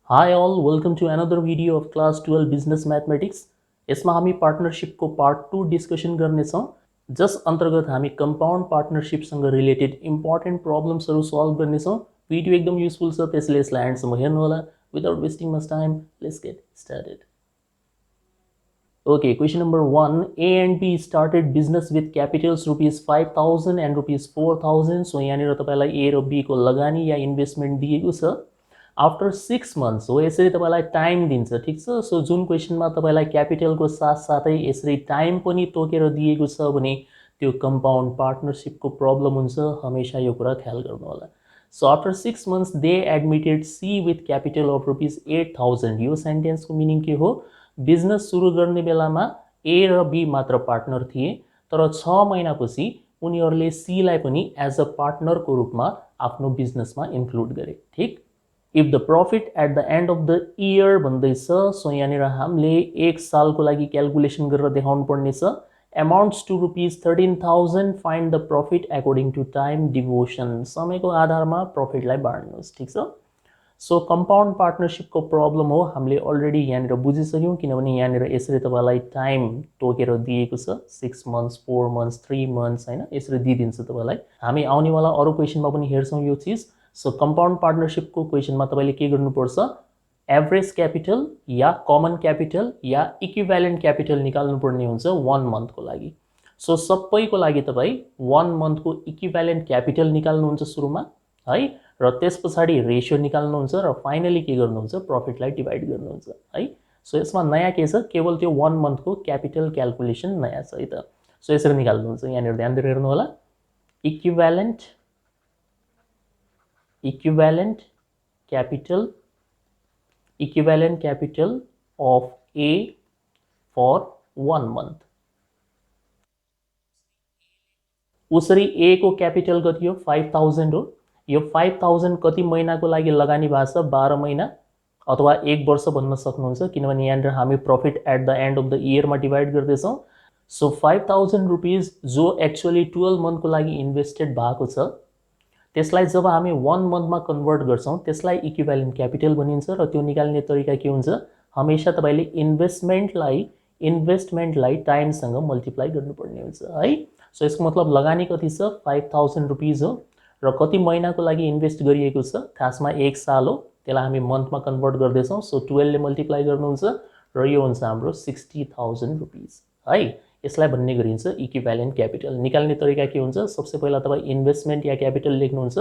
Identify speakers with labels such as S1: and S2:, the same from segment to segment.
S1: Hi all, welcome to another video of class 12 business mathematics. यसमा हामी partnership को part 2 discussion गर्ने छौं जस अन्तर्गत हामी कम्पाउन्ड पार्टनरशिप सँग रिलेटेड इम्पोर्टेन्ट प्रब्लम्सहरु सल्भ गर्ने छौं। भिडियो एकदम युजफुल छ त्यसैले यसलाई एन्ड सम्म हेर्नु होला। Without wasting much time, let's get started. Okay, question number 1. A and B started business with capitals rupees 5000 and rupees 4000. So यहाँनिर तपाईलाई A र B को लगानी या इन्भेस्टमेन्ट दिएको छ। आफ्टर 6 months हो यसरी तपाईलाई टाइम दिन्छ, ठीक छ। सो जुन क्वेशनमा तपाईलाई क्यापिटलको साथसाथै यसरी टाइम पनि तोकेर दिएको छ भने त्यो कम्पाउन्ड पार्टनरशिपको प्रब्लम हुन्छ। हमेशा यो कुरा ख्याल गर्नु होला। So after 6 months they admitted C with capital of rupees 8000। यो सेन्टेन्सको मिनिङ के हो? बिजनेस सुरु गर्ने बेलामा ए र बी मात्र पार्टनर थिए, तर 6 महिनापछि उनीहरूले सी लाई पनि एज अ पार्टनरको रूपमा आफ्नो बिजनेसमा इन्क्लुड गरे, ठीक। If the profit at the end of the year भन्दैछ, सो यहाँनिर हामीले एक सालको लागि क्याल्कुलेसन गरेर देखाउनु पर्ने छ। amounts to rupees 13,000, find the profit according to time devotion। समयको आधारमा प्रफिटलाई बाँड्नुहोस्, ठीक छ। सो कम्पाउन्ड पार्टनरशिपको प्रब्लम हो, हामीले अलरेडी यहाँनिर बुझिसक्यौं किनभने यहाँनिर यसरी तपाईलाई टाइम तोकेर दिएको छ। 6 months, 4 months, 3 months हैन, यसरी दिइदिन्छ तपाईलाई। हामी आउनेवाला अरु क्वेशनमा पनि हेर्छौं यो चीज। सो कम्पाउन्ड पार्टनरशिपको क्वेशनमा तपाईले के गर्नुपर्छ? एभरेज क्यापिटल या कमन क्यापिटल या इक्विभ्यालेन्ट क्यापिटल निकाल्नु पर्ने हुन्छ 1 मन्थको लागि। सो सबैको लागि तपाई 1 मन्थको इक्विभ्यालेन्ट क्यापिटल निकाल्नुहुन्छ सुरुमा है, र त्यसपछि रेशियो निकाल्नुहुन्छ र फाइनली के गर्नुहुन्छ? प्रफिटलाई डिवाइड गर्नुहुन्छ है। सो यसमा नयाँ के छ? केवल त्यो 1 मन्थको क्यापिटल क्याल्कुलेसन नयाँ छ है त। सो यसरी निकाल्नुहुन्छ। यहाँनिर ध्यान दिएर हेर्नु होला। equivalent capital of A for 1 month। उसरी A को क्यापिटल कति हो? 5000 हो। यो 5000 कति महिनाको लागि लगानी भएको छ? 12 महिना अथवा 1 वर्ष भन्न सक्नुहुन्छ किनभने यहाँनिर हामी profit at the end of the इयरमा डिवाइड गर्दैछौं। सो 5000 रुपीज जो एक्चुअली 12 मन्थको लागि इन्भेस्टेड भएको छ त्यसलाई जब हामी 1 मन्थमा कन्भर्ट गर्छौं त्यसलाई इक्विभ्यालेन्ट क्यापिटल भनिन्छ र त्यो निकाल्ने तरिका के हुन्छ? हमेशा तपाईले इन्भेस्टमेन्टलाई टाइमसँग मल्टिप्लाई गर्नुपर्ने हुन्छ है। सो यसको मतलब लगानी कति छ? 5000 रुपीज हो र कति महिनाको लागि इन्भेस्ट गरिएको छ? खासमा 1 साल हो, त्यसलाई हामी मन्थमा कन्भर्ट गर्दैछौं। सो 12 ले मल्टिप्लाई गर्नुहुन्छ र यो हुन्छ हाम्रो 60000 रुपीज है। यसलाई भन्ने गरिन्छ इक्विभ्यालेन्ट क्यापिटल। निकाल्ने तरिका के हुन्छ? सबसे पहिला तपाई इन्भेस्टमेन्ट या क्यापिटल लेख्नुहुन्छ,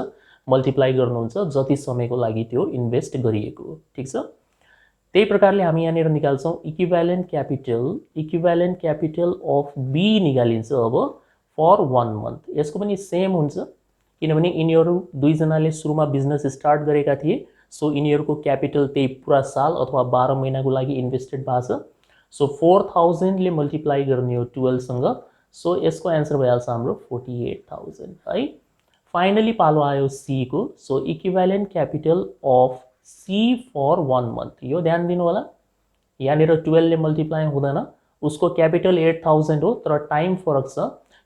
S1: मल्टिप्लाई गर्नुहुन्छ जति समयको लागि त्यो इन्भेस्ट गरिएको हो, ठीक छ। त्यही प्रकारले हामी यहाँनिर निकाल्छौं इक्विभ्यालेन्ट क्यापिटल अफ बी निकालिन्छ अब फर 1 मन्थ। यसको पनि सेम हुन्छ किनभने यिनीहरु दुई जनाले सुरुमा बिजनेस स्टार्ट गरेका थिए। सो यिनीहरुको क्यापिटल त्यही पुरा साल अथवा 12 महिनाको लागि इन्भेस्टेड भएको छ। सो 4000 ले मल्टिप्लाई गर्ने हो 12 सँग। सो यसको आन्सर भइहाल्छ हाम्रो 48000 है। फाइनली पालो आयो सी को। So equivalent capital of C for 1 month. यो ध्यान दिनु होला। यहाँनिर 12 ले मल्टिप्लाई हुँदैन, उसको क्यापिटल 8000 हो तर टाइम फरक छ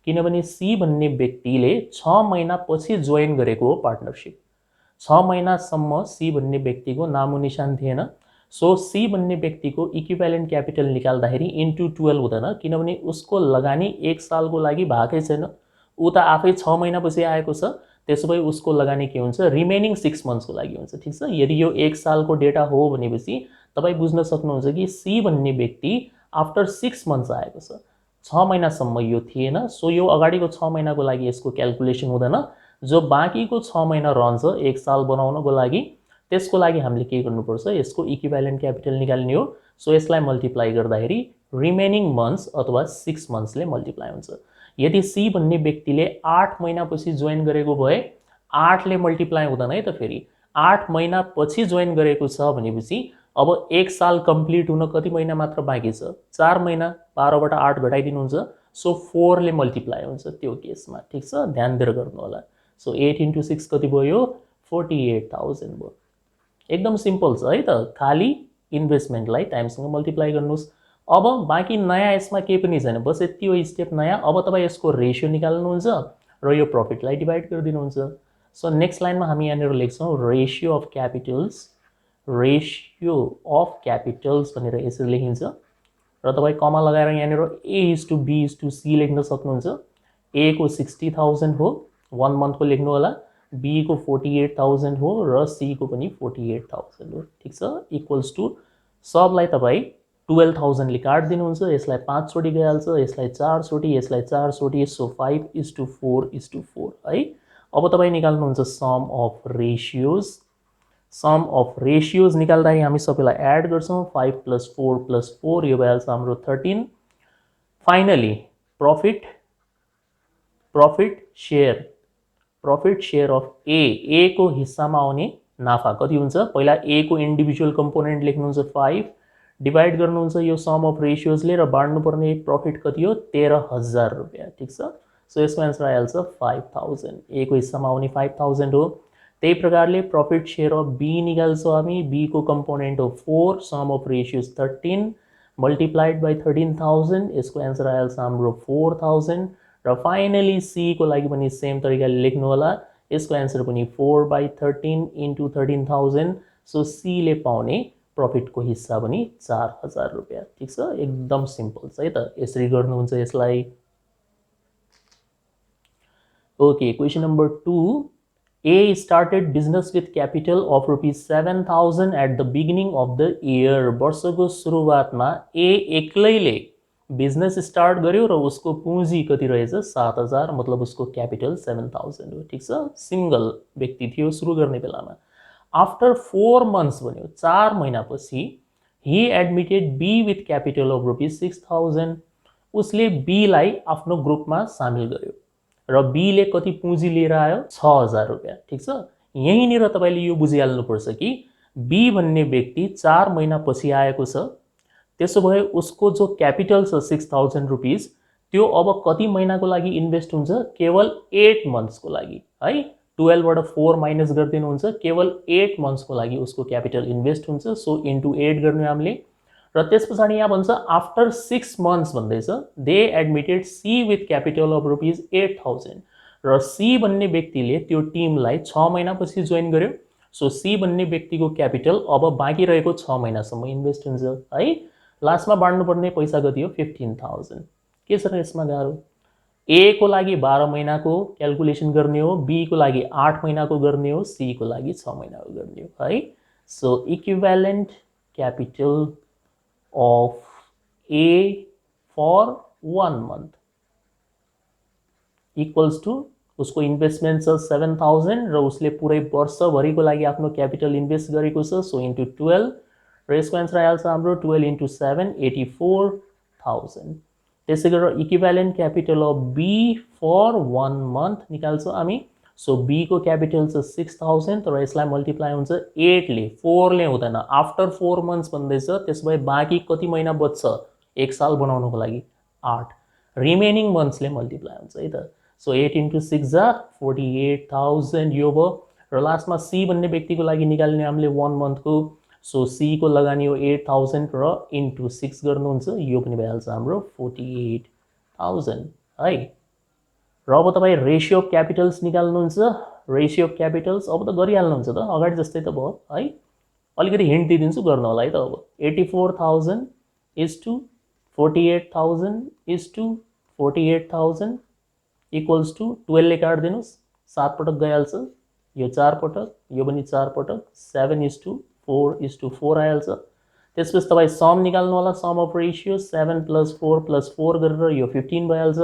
S1: किनभने सी भन्ने व्यक्तिले 6 महिना पछि जोइन गरेको हो पार्टनरशिप। 6 महिनासम्म सी भन्ने व्यक्तिको नामो निशान थिएन। सो सी भन्ने व्यक्तिको इक्विभ्यालेन्ट क्यापिटल निकाल्दाखेरि इन्टु 12 हुँदैन किनभने उसको लगानी 1 सालको लागि भएकै छैन। उ त आफै 6 महिनापछि आएको छ, त्यसोभए उसको लगानी के हुन्छ? रिमेनिङ 6 मन्थ्सको लागि हुन्छ, ठीक छ। यदि यो 1 सालको डेटा हो भनेपछि तपाई बुझ्न सक्नुहुन्छ कि सी भन्ने व्यक्ति आफ्टर 6 मन्थ्स आएको छ, 6 महिनासम्म यो थिएन। सो यो अगाडिको 6 महिनाको लागि यसको क्याल्कुलेसन हुँदैन। जो बाँकीको 6 महिना रहन्छ 1 साल बनाउनको लागि, त्यसको लागि हामीले के गर्नुपर्छ? यसको इक्विभ्यालेन्ट क्यापिटल निकाल्ने हो। सो यसलाई मल्टिप्लाई गर्दाखेरि रिमेनिङ मन्थ्स अथवा 6 मन्थ्सले मल्टिप्लाई हुन्छ। यदि सी भन्ने व्यक्तिले 8 महिनापछि जोइन गरेको भए 8 ले मल्टिप्लाई हुँदैन है त। फेरि 8 महिना पछि जोइन गरेको छ भनेपछि अब 1 साल कम्प्लिट हुन कति महिना मात्र बाँकी छ? 4 महिना। 12 बाट 8 घटाइदिनुहुन्छ। सो 4 ले मल्टिप्लाई हुन्छ त्यो केसमा, ठीक छ। ध्यान दिएर गर्नु होला। सो 8 * 6 कति भयो? 48000 भयो। एकदम सिम्पल छ है त। खाली इन्भेस्टमेन्टलाई टाइमसँग मल्टिप्लाई गर्नुस्। अब बाँकी नयाँ यसमा केही पनि छैन, बस यति हो स्टेप नयाँ। अब तपाई यसको रेशियो निकाल्नुहुन्छ र यो प्रफिटलाई डिवाइड गरिदिनुहुन्छ। सो नेक्स्ट लाइनमा हामी यहाँनिर लेख्छौं ratio of capitals ratio of capitals भनेर यसरी लेखिन्छ र तपाईँ कमा लगाएर यहाँनिर A:B:C लेख्न सक्नुहुन्छ। A को 60,000 हो, 1 मन्थको लेख्नु होला, B को 48,000 हो र C को पनि 48,000 हो। ठिक छ, इक्वल्स टु सबलाई तपाईँ 12,000 ले काट दिनुहुन्छ, यसलाई 5 चोटि गइहाल्छ, यसलाई 4 चोटि, यसलाई 4 चोटि, सो 5:4:4 है। अब तपाईँ निकाल्नुहुन्छ sum of ratios. Sum of ratios निकाल्दाखेरि हामी सबैलाई एड गर्छौँ, 5 + 4 + 4 यो भइहाल्छ हाम्रो 13। फाइनली प्रॉफिट शेयर अफ ए को हिस्सामा आउने नाफा कति हुन्छ? पहिला ए को इन्डिभिजुअल कम्पोनेन्ट लेख्नुहुन्छ 5, डिवाइड गर्नुहुन्छ यो सम अफ रेशियोजले र बाँड्नुपर्ने प्रॉफिट कति हो? 13,000 रुपैयाँ। ठिक छ, सो यसको आन्सर आइहाल्छ 5,000। ए को हिस्सामा आउने 5,000 हो। त्यही प्रकारले प्रॉफिट शेयर अफ बी निकाल्छौँ हामी। बी को कम्पोनेन्ट हो 4, sum of ratios 13 multiplied by 13,000, यसको आन्सर आइहाल्छ हाम्रो 4,000। र फाइनली सी को लागि पनि सेम तरिकाले लेख्नु होला, यसको आन्सर पनि 4/13 इन्टु 13,000, सो सी ले पाउने प्रॉफिटको हिस्सा पनि 4,000 रुपैयाँ। ठिक छ, एकदम सिम्पल छ है त, यसरी गर्नुहुन्छ यसलाई। Okay, question number 2, A started business with capital of ₹7,000 at the beginning of the year। वर्षको सुरुवातमा A एक्लैले बिजनेस स्टार्ट गर्यो र उसको पुँजी कति रहेछ? 7,000, मतलब उसको क्यापिटल 7,000 हो। ठिक छ, सिंगल व्यक्ति थियो सुरु गर्ने बेलामा। आफ्टर 4 months भन्यो, 4 महिनापछि he admitted B with capital of ₹6,000। उसले B लाई आफ्नो ग्रुपमा सामेल गर्यो र B ले कति पुँजी लिएर आयो? 6,000 रुपैयाँ। ठिक छ, यहीँनिर तपाईले यो बुझिहाल्नुपर्छ कि B भन्ने व्यक्ति 4 महिनापछि आएको छ, त्यसो भए उसको जो क्यापिटल छ 6,000 रुपीज, त्यो अब कति महिनाको लागि इन्भेस्ट हुन्छ? केवल 8 मन्थ्सको लागि है। 12 बाट 4 माइनस गरिदिनुहुन्छ, केवल 8 मन्थ्सको लागि उसको क्यापिटल इन्भेस्ट हुन्छ, सो इन्टु 8 गर्नु हामीले। र त्यस पछाडि यहाँ भन्छ आफ्टर 6 months भन्दैछ, they admitted C with capital of ₹8,000 र सी भन्ने व्यक्तिले त्यो टिमलाई 6 महिनापछि जोइन गर्यो, सो सी भन्ने व्यक्तिको क्यापिटल अब बाँकी रहेको 6 महिनासम्म इन्भेस्ट हुन्छ है। लास्टमा बाँड्नुपर्ने पैसा कति हो? 15,000। के छ र यसमा गाह्रो? ए को लागि 12 महिनाको क्याल्कुलेसन गर्ने हो, बी को लागि 8 महिनाको गर्ने हो, सी को लागि 6 महिनाको गर्ने हो है। So equivalent capital of A for 1 month equals to उसको इन्भेस्टमेन्ट छ 7,000 र उसले पुरै वर्षभरिको लागि आफ्नो क्यापिटल इन्भेस्ट गरेको छ, सो इन्टु 12 र यसको आन्सर आइहाल्छ हाम्रो 12 इन्टु 7 84,000। त्यसै गरेर equivalent capital of B for 1 month निकाल्छौँ हामी। सो बी को क्यापिटल छ 6,000 र यसलाई मल्टिप्लाई हुन्छ 8 ले, 4 ले हुँदैन, आफ्टर 4 months भन्दैछ, त्यसो भए बाँकी कति महिना बच्छ? 1 साल बनाउनको लागि 8, रिमेनिङ मन्थ्सले मल्टिप्लाई हुन्छ है त। सो 8 इन्टु 6 48,000 यो भयो। र लास्टमा सी भन्ने व्यक्तिको लागि निकाल्ने हामीले 1 मन्थको, सो सी को लगानी हो 8,000 र इन्टु 6 गर्नुहुन्छ, यो पनि भइहाल्छ हाम्रो 48,000 है। र अब तपाईँ रेसियो अफ क्यापिटल्स निकाल्नुहुन्छ। रेसियो अफ क्यापिटल्स अब त गरिहाल्नुहुन्छ त, अगाडि जस्तै त भयो है। अलिकति हिन्ट दिइदिन्छु, गर्नु होला है त। अब 84,000 is to 48,000 is to 48,000 equals to 12 ले काट दिनुहोस्, 7 पटक गइहाल्छ, यो 4 पटक, यो पनि 4 पटक, 7:4:4 आइहाल्छ। त्यसपछि तपाईँ सम निकाल्नु होला, सम अफ रेसियो 7 + 4 + 4 गरेर यो 15 भइहाल्छ।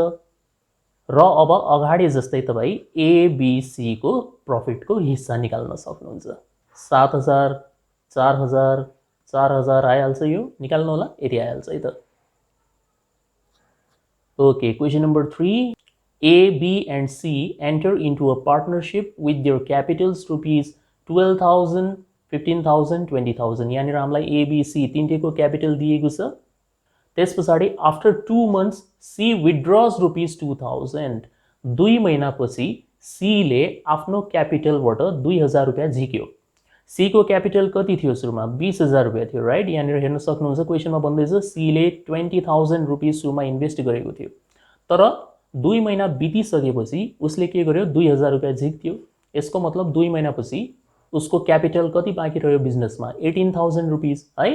S1: र अब अगाडि जस्तै तपाईँ एबीसी को प्रॉफिटको हिस्सा निकाल्न सक्नुहुन्छ। 7,000 4,000 4,000 आइहाल्छ, यो निकाल्नु होला, यति आइहाल्छ है त। Okay, question number 3, A, B and C enter into a partnership with their capitals ₹12,000 15,000 20,000। यहाँनिर हामीलाई एबीसी तीनटैको क्यापिटल दिएको छ। त्यस पछाडि आफ्टर 2 months सी विथड्रज ₹2,000। 2 महिनापछि सी ले आफ्नो क्यापिटलबाट 2,000 रुपैयाँ झिक्यो। सी को क्यापिटल कति थियो? सुरुमा 20,000 रुपैयाँ थियो राइट। यहाँनिर हेर्न सक्नुहुन्छ क्वेशनमा भन्दैछ सी ले 20,000 रुपीज सुरुमा इन्भेस्ट गरेको थियो, तर 2 महिना बितिसकेपछि उसले के गर्यो? 2,000 रुपैयाँ झिक्थ्यो। यसको मतलब 2 महिनापछि उसको क्यापिटल कति बाँकी रह्यो बिजनेसमा 18,000 रुपीज है।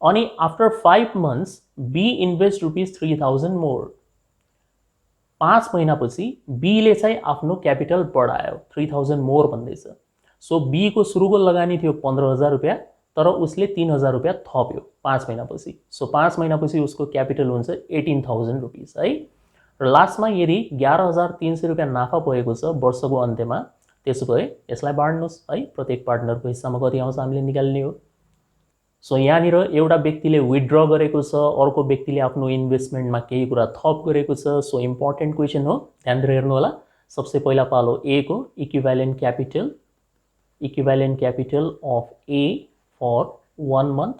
S1: अनि after 5 months B invest rupees 3,000 more. 5 महिनापछि बीले चाहिँ आफ्नो क्यापिटल बढायो 3,000 मोर भन्दैछ। सो बी को सुरुको लगानी थियो 15,000 रुपियाँ, तर उसले 3,000 रुपियाँ थप्यो 5 महिनापछि। सो 5 महिनापछि उसको क्यापिटल हुन्छ 18,000 रुपीज है। र लास्टमा यदि 11,300 रुपियाँ नाफा भएको छ वर्षको अन्त्यमा, त्यसो भए यसलाई बाँड्नुहोस् है, प्रत्येक पार्टनरको हिस्सामा कति आउँछ हामीले निकाल्ने हो। सो यहाँनिर एउटा व्यक्तिले विथड्र गरेको छ, अर्को व्यक्तिले आफ्नो इन्भेस्टमेन्टमा केही कुरा थप गरेको छ। सो इम्पोर्टेन्ट क्वेसन हो, ध्यान दिएर हेर्नु होला। सबसे पहिला पालो ए को equivalent capital of A for 1 month।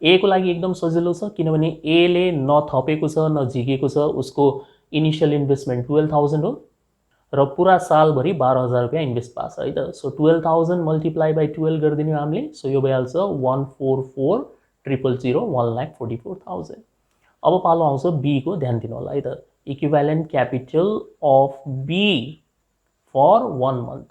S1: A को लागि एकदम सजिलो छ, किनभने ए ले न थपेको छ न झिकेको छ। उसको इनिशियल इन्भेस्टमेन्ट 12,000 हो र पूरा सालभरि 12,000 रुपियाँ इन्भेस्ट पास है त। सो 12,000 मल्टिप्लाई बाई 12 गरिदिने हामीले। सो यो भइहाल्छ 144,000, 1,44,000। अब पालो आउँछ बी को, ध्यान दिनु होला है त। Equivalent capital of B for 1 month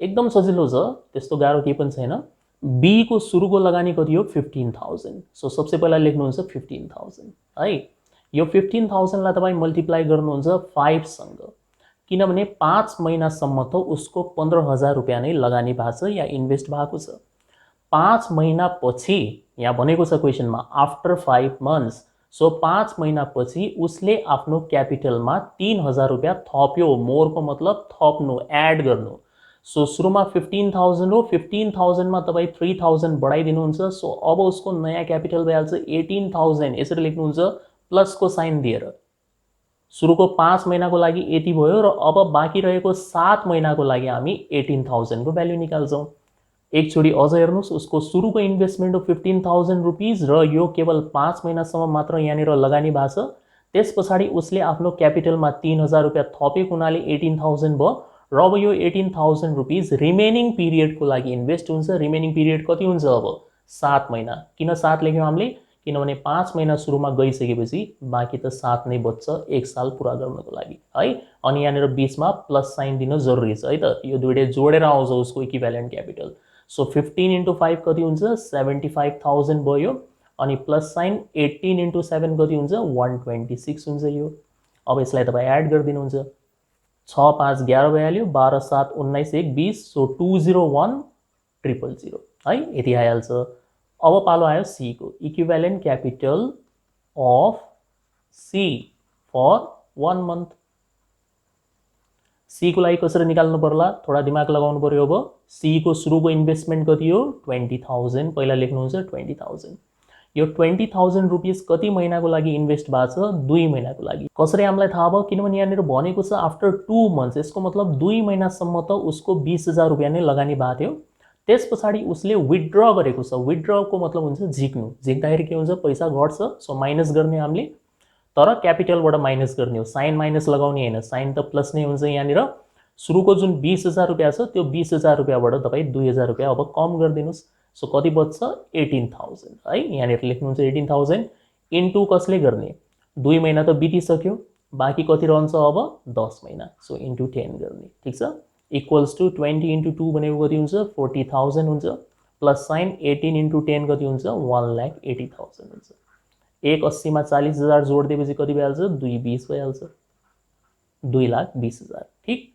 S1: एकदम सजिलो छ, त्यस्तो गाह्रो केही पनि छैन। बी को सुरुको लगानी कति हो 15,000। सो सबसे पहिला लेख्नुहुन्छ 15,000 है। यो 15,000 लाई तपाईं मल्टिप्लाई गर्नुहुन्छ 5 सँग, किनभने 5 महिनासम्म त उसको 15,000 रुपियाँ नै लगानी भएको छ या इन्भेस्ट भएको छ। 5 महिनापछि यहाँ भनेको छ क्वेसनमा आफ्टर 5 months। सो 5 महिनापछि उसले आफ्नो क्यापिटलमा 3,000 रुपियाँ थप्यो। मोरको मतलब थप्नु, एड गर्नु। सो सुरुमा 15,000 हो, 15,000 मा तपाईं 3,000 बढाइदिनुहुन्छ। सो अब उसको नयाँ क्यापिटल भइहाल्छ 18,000। यसरी लेख्नुहुन्छ प्लसको साइन दिएर। सुरुको 5 महिनाको लागि यति भयो र अब बाँकी रहेको 7 महिनाको लागि हामी 18,000 को भ्यालु निकाल्छौँ। एकचोटि अझ हेर्नुहोस्, उसको सुरुको इन्भेस्टमेन्ट हो 15,000 रुपीज र यो केवल 5 महिनासम्म मात्र यहाँनिर लगानी भएको छ। त्यस पछाडि उसले आफ्नो क्यापिटलमा 3,000 रुपियाँ थपेको हुनाले 18,000 भयो र अब यो 18,000 रुपीज रिमेनिङ पिरियडको लागि इन्भेस्ट हुन्छ। रिमेनिङ पिरियड कति हुन्छ अब 7 महिना। किन 7 लेख्यौँ हामीले, किनभने 5 महिना सुरुमा गइसकेपछि बाँकी त 7 नै बच्छ 1 साल पुरा गर्नको लागि है। अनि यहाँनिर बीचमा प्लस साइन दिन जरुरी छ है त। यो दुईटै जोडेर आउँछ उसको इक्विभ्यालेन्ट क्यापिटल। सो 15 into 5 कति हुन्छ 75,000 भयो। अनि प्लस साइन 18 into 7 कति हुन्छ 126 हुन्छ यो। अब यसलाई तपाईँ एड गरिदिनुहुन्छ। 6 5 11 भइहाल्यो, 12 7 19 1 20। सो 201,000 है, यति आइहाल्छ। अब पालो आयो सी को, equivalent capital of C for 1 month। C को लागि कसरी निकाल्नु पर्ला, थोडा दिमाग लगाउनु पर्यो। अब सी को सुरुको इन्भेस्टमेन्ट कति हो 20,000। पहिला लेख्नुहुन्छ 20,000। यो 20,000 रुपीज कति महिनाको लागि इन्भेस्ट भएको छ 2 महिनाको लागि। कसरी हामीलाई थाहा भयो, किनभने यहाँनिर भनेको छ आफ्टर 2 months। यसको मतलब 2 महिनासम्म त उसको 20,000 रुपियाँ नै लगानी भएको थियो। त्यस पछाडि उसले विथड्र गरेको छ। विथड्रको मतलब हुन्छ झिक्नु। झिक्दाखेरि के हुन्छ, पैसा घट्छ। सो माइनस गर्ने हामीले, तर क्यापिटलबाट माइनस गर्ने हो। साइन माइनस लगाउने हैन, साइन त प्लस नै हुन्छ। यहाँनिर सुरुको जुन 20,000 रुपियाँ छ त्यो 20,000 रुपियाँबाट तपाईँ 2,000 रुपियाँ अब कम गरिदिनुहोस्। सो कति बच्छ 18,000 है। यहाँनिर लेख्नुहुन्छ 18,000 इन्टु कसले गर्ने, 2 महिना त बितिसक्यो, बाँकी कति रहन्छ अब 10 महिना। सो इन्टु 10 गर्ने, ठिक छ। इक्वल्स टु 20 into 2 भनेको कति हुन्छ 40,000 हुन्छ। प्लस साइन 18 into 10 कति हुन्छ 1,80,000 हुन्छ। 180 मा 40,000 जोडिदिएपछि कति भइहाल्छ 220 भइहाल्छ, 2,20,000। ठिक,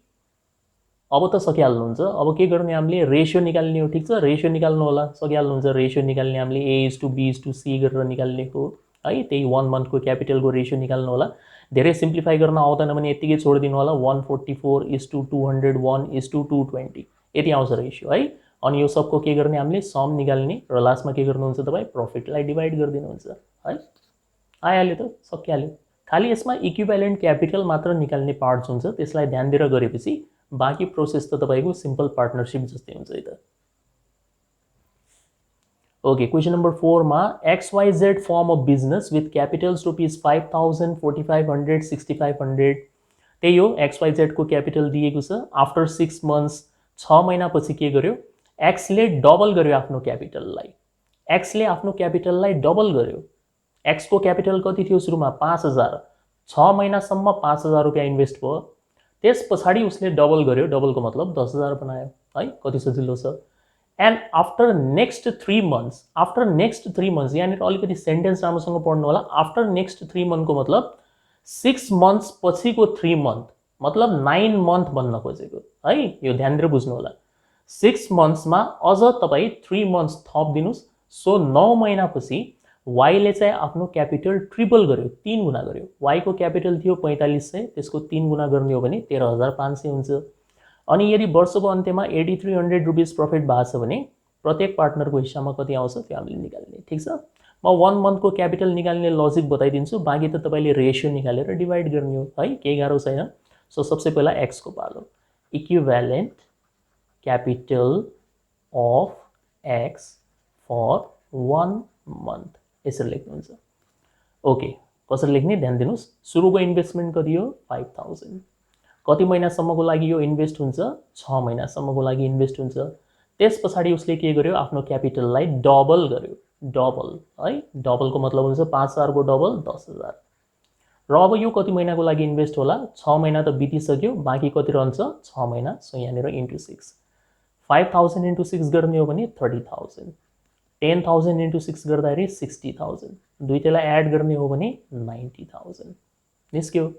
S1: अब त सकिहाल्नुहुन्छ। अब के गर्ने हामीले रेशियो निकाल्ने हो, ठिक छ। रेशियो निकाल्नु होला, सकिहाल्नुहुन्छ। रेशियो निकाल्ने हामीले A/B/C गरेर निकाल्ने हो है। त्यही 1 month को क्यापिटलको रेशियो निकाल्नु होला। धेरै सिम्प्लिफाई गर्न आउँदैन भने यतिकै छोडिदिनु होला। 144:201:220 यति आउँछ रेशियो है। अनि यो सबको के गर्ने हामीले सम निकाल्ने र लास्टमा के गर्नुहुन्छ तपाईँ प्रफिटलाई डिभाइड गरिदिनुहुन्छ है। आइहाल्यो त, सकिहाल्यो। खाली यसमा इक्विभ्यालेन्ट क्यापिटल मात्र निकाल्ने पार्ट हुन्छ, त्यसलाई ध्यान दिएर गरेपछि बाँकी प्रोसेस त तपाईँको सिम्पल पार्टनरशिप जस्तै हुन्छ है त। ओके, क्वेसन नम्बर 4 मा XYZ form of business with capitals rupees 5,000, 4,500, 6,500। त्यही हो, XYZ को क्यापिटल दिएको छ। आफ्टर 6 months 6 महिनापछि के गर्यो, एक्सले डबल गर्यो आफ्नो क्यापिटललाई। एक्सले आफ्नो क्यापिटललाई डबल गर्यो। एक्सको क्यापिटल कति थियो सुरुमा 5,000, 6 महिनासम्म 5,000 रुपियाँ इन्भेस्ट भयो। त्यस पछाडि उसले डबल गर्यो, डबलको मतलब 10,000 बनायो है, कति सजिलो छ। And after next 3 months, after next 3 months, यहाँनिर अलिकति सेन्टेन्स राम्रोसँग पढ्नु होला। आफ्टर नेक्स्ट 3 मन्थको मतलब 6 मन्थ्स पछिको 3 मन्थ, मतलब 9 मन्थ भन्न खोजेको है, यो ध्यान दिएर बुझ्नु होला। 6 मन्थ्समा अझ तपाईँ 3 मन्थ्स थप दिनुहोस्, सो 9 महिनापछि वाईले चाहिँ आफ्नो क्यापिटल ट्रिपल गर्यो, 3 गुणा गर्यो। वाईको क्यापिटल थियो 4500, त्यसको 3 गुणा गर्ने हो भने 13,500 हुन्छ। अनि यदि वर्षको अन्त्यमा 8300 रुपिस प्रफिट भएको छ भने प्रत्येक पार्टनरको हिस्सामा कति आउँछ त्यो हामीले निकाल्ने। ठिक छ, म 1 मन्थको क्यापिटल निकाल्ने लजिक बताइदिन्छु, बाँकी त तपाईँले रेसियो निकालेर डिभाइड गर्ने हो है, केही गाह्रो छैन। सो सबसे पहिला एक्स को पालो, equivalent capital of X for 1 month, यसरी लेख्नुहुन्छ। ओके, कसरी लेख्ने ध्यान दिनुहोस्। सुरुको इन्भेस्टमेन्ट कति हो 5000, कति महिनासम्मको लागि यो इन्भेस्ट हुन्छ 6 महिनासम्मको लागि इन्भेस्ट हुन्छ। त्यस पछाडि उसले के गर्यो, आफ्नो क्यापिटललाई डबल गर्यो, डबल है, डबलको मतलब हुन्छ 5000 को डबल 10,000। र अब यो कति महिनाको लागि इन्भेस्ट होला, 6 महिना त बितिसक्यो, बाँकी कति रहन्छ 6 महिना। सो यहाँनिर इन्टु 6, 5000 इन्टु 6 गर्ने हो भने 30,000, 10,000 इन्टु 6 गर्दाखेरि 60,000, दुईटैलाई एड गर्ने हो भने 90,000 निस्क्यो।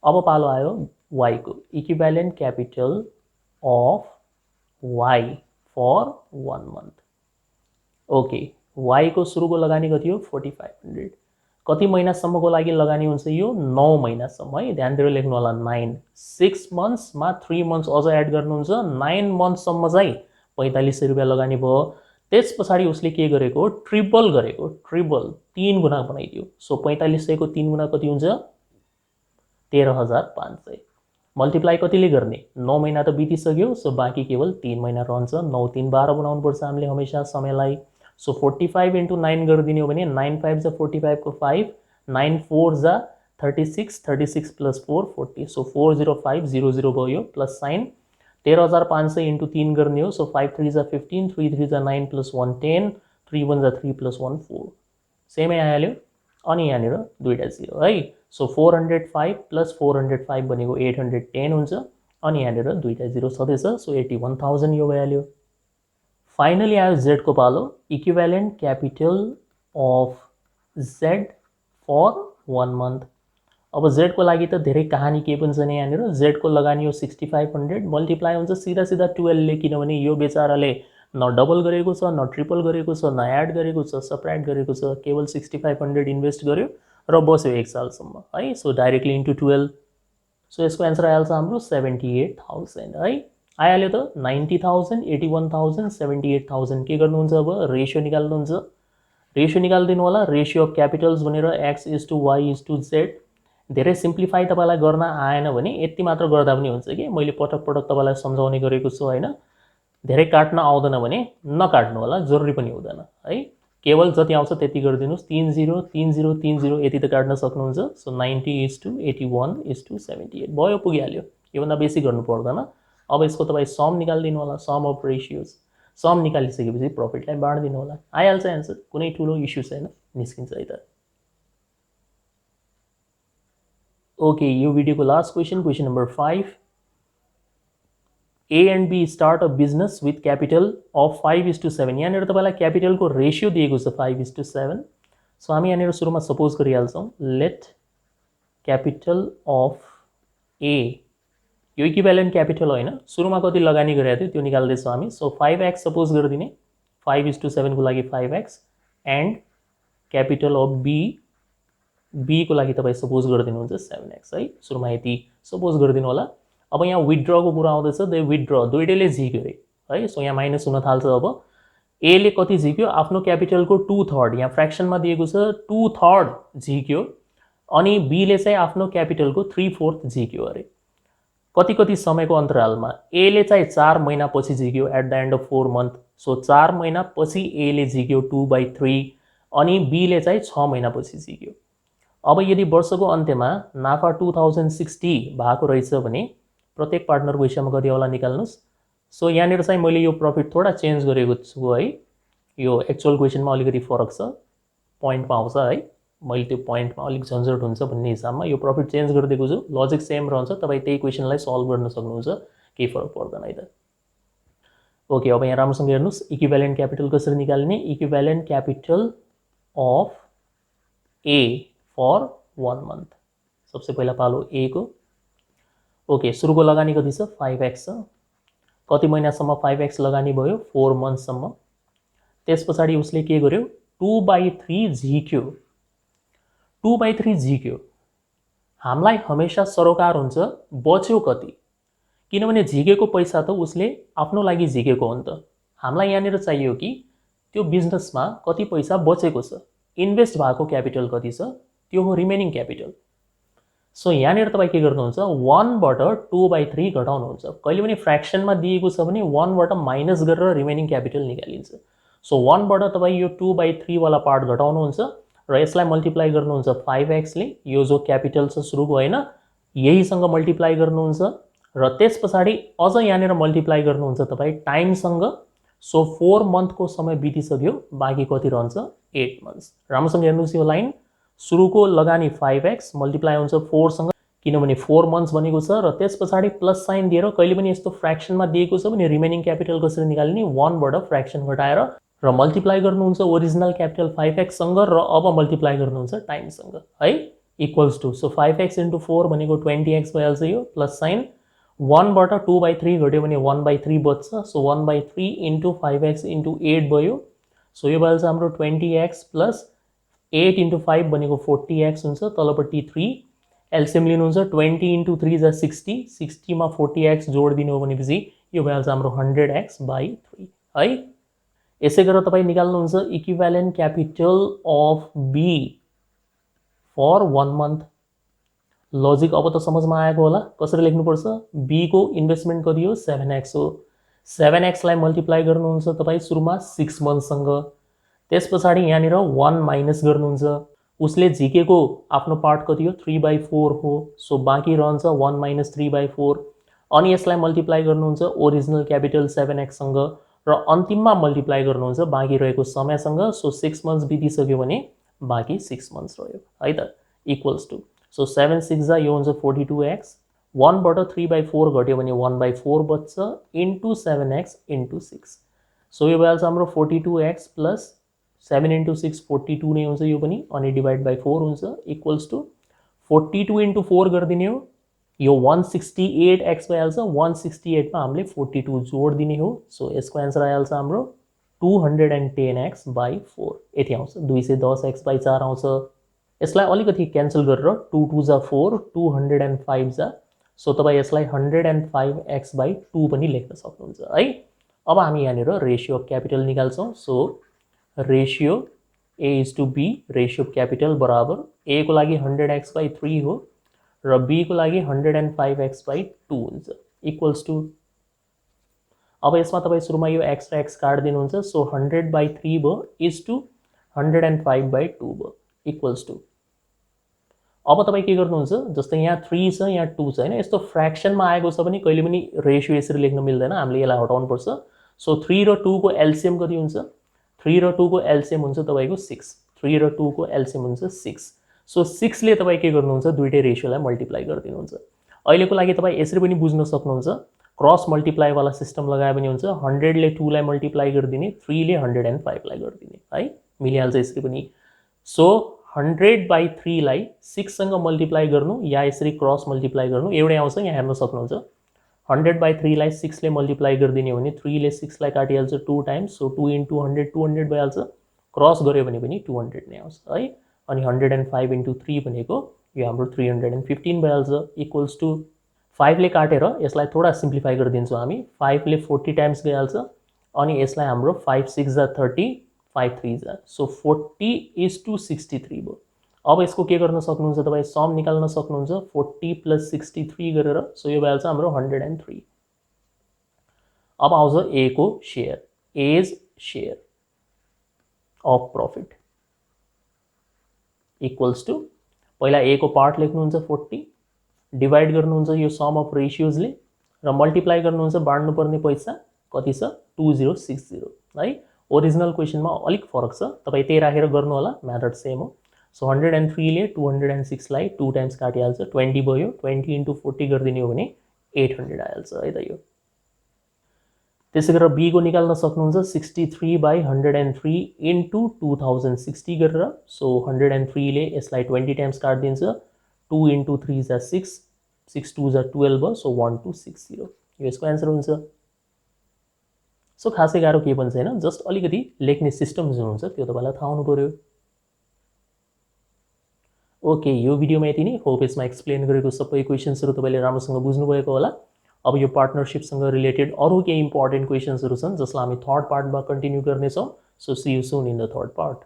S1: अब पालो आयो वाई को, equivalent capital of Y for 1 month. Okay, Y को सुरुको लगानी कति हो 4500, कति महिनासम्मको लागि लगानी हुन्छ यो 9 महिनासम्म है, ध्यान दिएर लेख्नु होला 9। 6 मन्थ्समा 3 मन्थ्स अझ एड गर्नुहुन्छ, 9 मन्थसम्म चाहिँ 4500 रुपियाँ लगानी भयो। त्यस पछाडि उसले के गरेको, ट्रिपल गरेको, ट्रिपल 3 गुणा बनाइदियो। सो 4500 को 3 गुणा कति हुन्छ 13,500, मल्टिप्लाई कतिले गर्ने, 9 महिना त बितिसक्यो, सो बाँकी केवल 3 महिना रहन्छ। 9 3 12 बनाउनुपर्छ हामीले हमेशा समयलाई। सो 45 इन्टु 9 गरिदिने हो भने 9 5 जा 45 को 5, 9 4 जा 36, 36 प्लस 4 40, सो 40500 भयो, प्लस साइन 13,500 इन्टु 3 गर्ने हो। सो 5 3 जा 15, 3 3 जा 9 प्लस 1 10, 3 1 जा 3 प्लस 1 4, सेमै आइहाल्यो। अनि यहाँनिर दुईटा 0 है, सो 405 प्लस 405 भनेको 810 हुन्छ। अनि यहाँनिर दुईटा 0 छँदैछ, सो 81,000 यो भइहाल्यो। फाइनली आयो जेड को पालो, equivalent capital of Z for 1 month. अब जेड को लागि त धेरै कहानी के पनि छैन, यहाँनिर जेड को लगानी हो 6500, मल्टिप्लाई हुन्छ सीधा सीधा 12 ले, किनभने यो बेचाराले न डबल गरेको छ, न ट्रिपल गरेको छ, न एड गरेको छ, सब्ट्र्याक्ट गरेको छ, केवल 6500 इन्भेस्ट गर्यो र बस्यो 1 सालसम्म है। सो डाइरेक्टली इन्टु 12, सो यसको एन्सर आइहाल्छ हाम्रो 78,000 है, आइहाल्यो त 90,000, 81,000, 78,000। के गर्नुहुन्छ अब, रेसियो निकाल्नुहुन्छ। रेसियो निकालिदिनु होला, रेसियो अफ क्यापिटल्स भनेर X is to Y is to Z. धेरै सिम्प्लिफाई तपाईँलाई गर्न आएन भने यति मात्र गर्दा पनि हुन्छ कि, मैले पटक पटक तपाईँलाई सम्झाउने गरेको छु होइन। धेरै काट्न आउँदैन भने नकाट्नु होला, जरुरी पनि हुँदैन है, केवल जति आउँछ त्यति गरिदिनुहोस्। 3 0 3 0 3 0 यति त काट्न सक्नुहुन्छ। So 90 is to 81 is to 78 भयो, पुगिहाल्यो, योभन्दा बेसी गर्नु पर्दैन। अब यसको तपाईँ सम निकालिदिनु होला, सम अफ रेसियोज। सम निकालिसकेपछि प्रफिटलाई बाँडिदिनु होला, आइहाल्छ एन्सर, कुनै ठुलो इस्यु छैन, निस्किन्छ है त। ओके, यो भिडियोको last question, question number 5, A and B start a business with capital of 5:7। यहाँनिर तपाईँलाई क्यापिटलको रेसियो दिएको छ 5:7। सो हामी यहाँनिर सुरुमा सपोज गरिहाल्छौँ, लेट क्यापिटल अफ ए, यो इक्विभ्यालेन्ट क्यापिटल होइन, सुरुमा कति लगानी गरेको थियो त्यो निकाल्दैछौँ हामी। सो 5x सपोज गरिदिने, 5:7 को लागि 5x, and capital of be को लागि तपाईँ सपोज गरिदिनुहुन्छ 7x है, सुरुमा यति सपोज गरिदिनु होला। अब यहाँ विथड्रको कुरा आउँदैछ, विथड्र दुईटैले झिक्यो अरे है, सो यहाँ माइनस हुन थाल्छ। अब ए ले कति झिक्यो, आफ्नो क्यापिटलको 2/3, यहाँ फ्र्याक्सनमा दिएको छ 2/3 झिक्यो, अनि बीले चाहिँ आफ्नो क्यापिटलको 3/4 झिक्यो अरे। कति कति समयको अन्तरालमा, ए ले चाहिँ 4 महिनापछि झिक्यो at the end of 4 month. So 4 महिनापछि ए ले झिक्यो 2/3, अनि बीले चाहिँ 6 महिनापछि झिक्यो। अब यदि वर्षको अन्त्यमा नाफा 2060 भएको रहेछ भने प्रत्येक पार्टनरको हिस्सामा कति होला निकाल्नुहोस्। सो यहाँनिर चाहिँ मैले यो प्रफिट थोडा चेन्ज गरेको छु है, यो एक्चुअल क्वेसनमा अलिकति फरक छ, पोइन्टमा आउँछ है। मैले त्यो पोइन्टमा अलिक झन्झट हुन्छ भन्ने हिसाबमा यो प्रफिट चेन्ज गरिदिएको छु। लजिक सेम रहन्छ, तपाईँ त्यही क्वेसनलाई सल्भ गर्न सक्नुहुन्छ, केही फरक पर्दैन है त। ओके, अब यहाँ राम्रोसँग हेर्नुहोस्, इक्विभ्यालेन्ट क्यापिटल कसरी निकाल्ने। Equivalent capital of A for 1 month, सबसे पहिला पालो ए को। ओके, सुरुको लगानी कति छ 5x छ। कति महिनासम्म 5x लगानी भयो 4 मन्थसम्म। त्यस पछाडि उसले के गर्यो 2/3 झिक्यो। 2/3 झिक्यो, हामीलाई हमेशा सरोकार हुन्छ बच्यो कति, किनभने झिकेको पैसा त उसले आफ्नो लागि झिकेको हो नि त। हामीलाई यहाँनिर चाहियो कि त्यो बिजनेसमा कति पैसा बचेको छ, इन्भेस्ट भएको क्यापिटल कति छ, त्यो हो रिमेनिङ क्यापिटल। सो यहाँनिर तपाईँ के गर्नुहुन्छ 1बाट 2/3 घटाउनुहुन्छ। कहिले पनि फ्र्याक्सनमा दिएको छ भने 1बाट माइनस गरेर रिमेनिङ क्यापिटल निकालिन्छ। सो 1बाट तपाईँ यो 2/3 वाला पार्ट घटाउनुहुन्छ र यसलाई मल्टिप्लाई गर्नुहुन्छ 5x ले, यो जो क्यापिटल छ सुरुको होइन यहीसँग मल्टिप्लाई गर्नुहुन्छ र त्यस पछाडि अझ यहाँनिर मल्टिप्लाई गर्नुहुन्छ तपाईँ टाइमसँग। सो 4 मन्थको समय बितिसक्यो, बाँकी कति रहन्छ 8 मन्थ्स। राम्रोसँग हेर्नुहोस् यो लाइन, सुरुको लगानी 5x मल्टिप्लाई हुन्छ 4 सँग, किनभने 4 मन्थ्स भनेको छ र त्यस पछाडि प्लस साइन दिएर कहिले पनि यस्तो फ्र्याक्सनमा दिएको छ भने रिमेनिङ क्यापिटल कसरी निकाल्ने 1बाट फ्र्याक्सन घटाएर र मल्टिप्लाई गर्नुहुन्छ ओरिजिनल क्यापिटल 5x सँग र अब मल्टिप्लाई गर्नुहुन्छ टाइमसँग है, इक्वल्स टु। सो 5x × 4 भनेको 20x भइहाल्छ यो, प्लस साइन 1बाट 2/3 घट्यो भने 1/3 बच्छ। सो 1/3 × 5x × 8 भयो। सो यो भइहाल्छ हाम्रो 20x प्लस 8 × 5 भनेको 40x हुन्छ, तलपट्टि 3 एलसिएम लिनुहुन्छ 20 × 3 = 60, 60 मा 40x जोडिदिनु हो भनेपछि यो भइहाल्छ हाम्रो 100x/3 है। यसै गरेर तपाईँ निकाल्नुहुन्छ equivalent capital of B for 1 month. Logic अब त समझमा आएको होला, कसरी लेख्नुपर्छ। बी को इन्भेस्टमेन्ट कति हो 7x हो। 7x लाई मल्टिप्लाई गर्नुहुन्छ तपाईँ सुरुमा 6 मन्थसँग, त्यस पछाडि यहाँनिर 1 माइनस गर्नुहुन्छ। उसले झिकेको आफ्नो पार्ट कति हो 3/4 हो। सो बाँकी रहन्छ 1 - 3/4 अनि यसलाई मल्टिप्लाई गर्नुहुन्छ ओरिजिनल क्यापिटल 7x सँग र अन्तिममा मल्टिप्लाई गर्नुहुन्छ बाँकी रहेको समयसँग। सो 6 मन्थ्स बितिसक्यो भने बाँकी 6 मन्थ्स रह्यो है त, इक्वल्स टु। सो 7 6 जा यो हुन्छ 42x, 1बाट 3/4 घट्यो भने 1/4 बच्छ इन्टु 7x इन्टु 6। सो यो भइहाल्छ हाम्रो 42x प्लस 7 × 6 42 नै हुन्छ यो पनि, अनि डिभाइड बाई 4 हुन्छ, इक्वल्स टु 42 × 4 गरिदिने हो, यो 168x भइहाल्छ। 168 मा हामीले 42 जोडिदिने हो। सो यसको एन्सर आइहाल्छ हाम्रो 210x/4 यति आउँछ, 210x/4 आउँछ। यसलाई अलिकति क्यान्सल गरेर 2 2 जा 4, 205 जा, सो तपाईँ यसलाई 105x/2 पनि लेख्न सक्नुहुन्छ है। अब हामी यहाँनिर रेसियो अफ क्यापिटल निकाल्छौँ। So ratio A/B, ratio of capital बराबर A को लागि 100x/3 हो र B को लागि 105x/2 हुन्छ, इक्वल्स टु। अब यसमा तपाईँ सुरुमा यो x र x काट दिनुहुन्छ। सो 100/3 भयो इज टु 105/2 भयो, इक्वल्स टु। अब तपाईँ के गर्नुहुन्छ, जस्तै यहाँ 3 छ यहाँ 2 छ होइन, यस्तो फ्र्याक्सनमा आएको छ भने कहिले पनि रेसियो यसरी लेख्न मिल्दैन, हामीले यसलाई हटाउनुपर्छ। सो 3 र 2 को एलसिएम कति हुन्छ, 3 र 2 को एलसिएम हुन्छ तपाईँको 6, 3 र 2 को एलसिएम हुन्छ 6। सो 6 ले तपाईँ के गर्नुहुन्छ दुईटै रेसियोलाई मल्टिप्लाई गरिदिनुहुन्छ। अहिलेको लागि तपाईँ यसरी पनि बुझ्न सक्नुहुन्छ, क्रस मल्टिप्लाई वाला सिस्टम लगायो भने हुन्छ 100 ले 2 लाई मल्टिप्लाई गरिदिने, 3 ले 105 लाई गरिदिने है, मिलिहाल्छ यसरी पनि। सो 100/3 लाई 6 सँग मल्टिप्लाई गर्नु या यसरी क्रस मल्टिप्लाई गर्नु एउटै आउँछ, यहाँ हेर्न सक्नुहुन्छ। 100/3 लाई 6 ले मल्टिप्लाई गरिदिने हो भने 3 ले 6 लाई काटिहाल्छ 2 टाइम्स। सो 2 × 100 200 भइहाल्छ, क्रस गर्यो भने पनि 200 नै आउँछ है। अनि 105 × 3 भनेको यो हाम्रो 315 भइहाल्छ, इक्वल्स टु 5 ले काटेर यसलाई थोडा सिम्प्लिफाई गरिदिन्छौँ हामी। 5 ले 40 टाइम्स गइहाल्छ अनि यसलाई हाम्रो 5 6 जा 30, 5 3 जा, सो 40:63 भयो। अब यसको के गर्न सक्नुहुन्छ तपाईँ, सम निकाल्न सक्नुहुन्छ 40 + 63 गरेर। सो यो भइहाल्छ हाम्रो 103। अब आउँछ ए को share, as share of profit equals to, पहिला ए को पार्ट लेख्नुहुन्छ 40, डिवाइड गर्नुहुन्छ यो सम अफ रेशियोजले र मल्टिप्लाई गर्नुहुन्छ बाँड्नुपर्ने पैसा कति छ 2060 है। ओरिजिनल क्वेसनमा अलिक फरक छ, तपाईँ त्यही राखेर गर्नु होला, मेथड सेम हो। सो 103 ले 206 लाई 2 टाइम्स काटिहाल्छ 20 भयो 20 into 40 गरिदिने हो भने 800 आइहाल्छ है त यो त्यसै गरेर बी को निकाल्न सक्नुहुन्छ 63/103 into 2060 गरेर सो 103 ले यसलाई 20 टाइम्स काट्दिन्छ 2 into 3 is 6 6 2 is 12 सो 1260 यो यसको आन्सर हुन्छ सो खासै गाह्रो केही पनि छैन जस्ट अलिकति लेख्ने सिस्टम जुन हुन्छ त्यो तपाईँलाई थाहा हुनु पर्यो ओके यो भिडियोमा यति नै होप यसमा एक्सप्लेन गरेको सबै क्वेशन्सहरू तपाईँले राम्रोसँग बुझ्नुभएको होला अब यो पार्टनरशिपसँग रिलेटेड अरू केही इम्पोर्टेन्ट क्वेशन्सहरू छन् जसलाई हामी थर्ड पार्टमा कन्टिन्यू गर्नेछौँ so see you soon in the third part